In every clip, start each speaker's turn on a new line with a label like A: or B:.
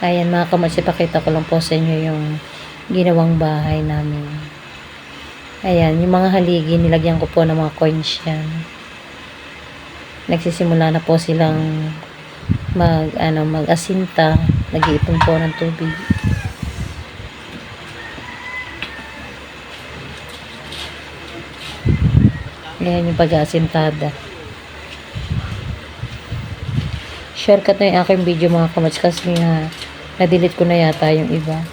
A: Ayan mga kamarts, ipakita ko lang po sa inyo yung ginawang bahay namin. Ayan, yung mga haligi, nilagyan ko po ng mga coins yan. Nagsisimula na po silang mag-asinta, nag-iipon po ng tubig. Ayan yung pag-aasintada. Shortcut na yung aking video mga kamarts kasi nga na-delete ko na yata yung iba.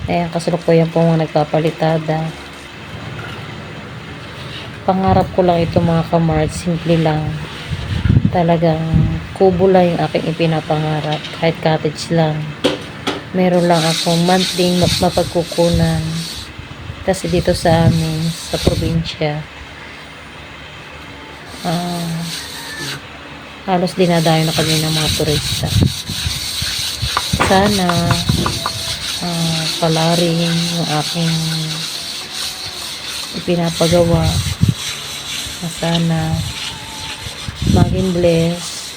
A: Ayan, kasalukuyan po mga nagpapalitada. Pangarap ko lang ito mga kamarts, simple lang. Talagang kubo lang yung aking ipinapangarap, kahit cottage lang. Meron lang akong monthly mapagkukunan. Kasi dito sa amin, sa probinsya, halos dinadayo na kami ng mga turista. Sana palarin yung aking ipinapagawa, na sana maging bless.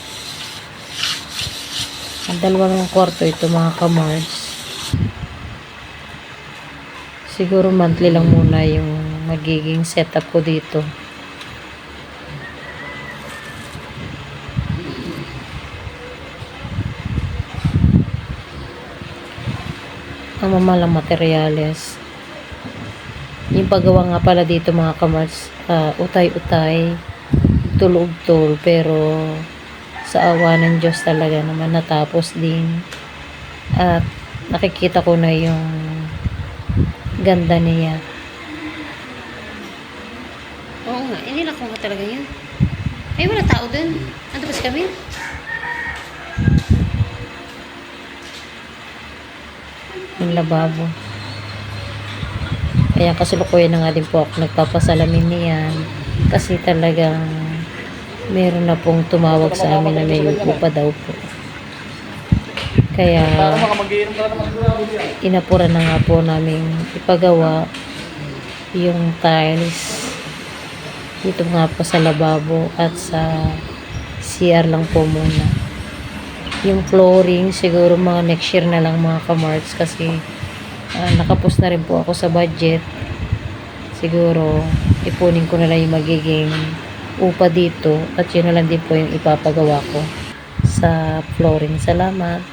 A: Ang dalawang kwarto ito mga kamarts. Siguro monthly lang muna yung magiging setup ko dito. Ang mamalang materyales. Yung paggawa nga pala dito mga kamarts, utay-utay, tulog-tul, pero sa awa ng Diyos talaga naman natapos din. At nakikita ko na yung ganda niya.
B: Oo nga, inilak ko nga talaga yun. Ay, wala tao dun. Ando ba si Camille?
A: Yung lababo. Kaya kasalukuyan na nga din po ako nagpapasalamin niyan. Kasi talagang meron na pong tumawag sa amin na may upa daw po. Kaya inapura na nga po namin ipagawa yung tiles dito nga po sa lababo at sa CR lang po muna. Yung flooring siguro mga next year na lang mga kamarts kasi nakapos na rin po ako sa budget. Siguro ipunin ko na lang yung magiging upa dito at yun na lang din po yung ipapagawa ko sa flooring. Salamat.